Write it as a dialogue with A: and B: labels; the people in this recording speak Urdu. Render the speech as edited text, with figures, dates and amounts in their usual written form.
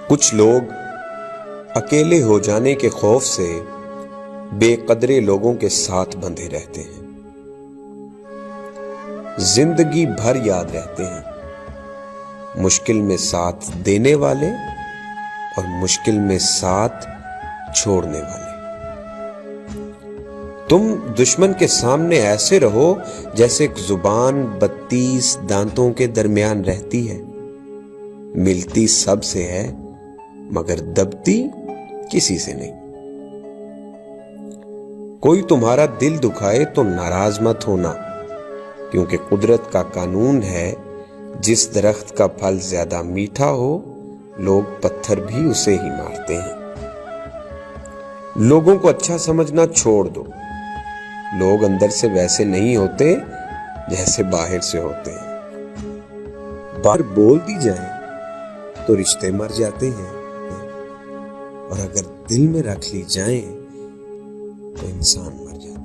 A: کچھ لوگ اکیلے ہو جانے کے خوف سے بے قدرے لوگوں کے ساتھ بندھے رہتے ہیں، زندگی بھر یاد رہتے ہیں، مشکل میں ساتھ دینے والے اور مشکل میں ساتھ چھوڑنے والے۔ تم دشمن کے سامنے ایسے رہو جیسے ایک زبان 32 دانتوں کے درمیان رہتی ہے، ملتی سب سے ہے مگر دبتی کسی سے نہیں۔ کوئی تمہارا دل دکھائے تو ناراض مت ہونا، کیونکہ قدرت کا قانون ہے جس درخت کا پھل زیادہ میٹھا ہو لوگ پتھر بھی اسے ہی مارتے ہیں۔ لوگوں کو اچھا سمجھنا چھوڑ دو، لوگ اندر سے ویسے نہیں ہوتے جیسے باہر سے ہوتے ہیں۔ بار بول دی جائیں تو رشتے مر جاتے ہیں، اور اگر دل میں رکھ لی جائیں تو انسان مر جاتا ہے۔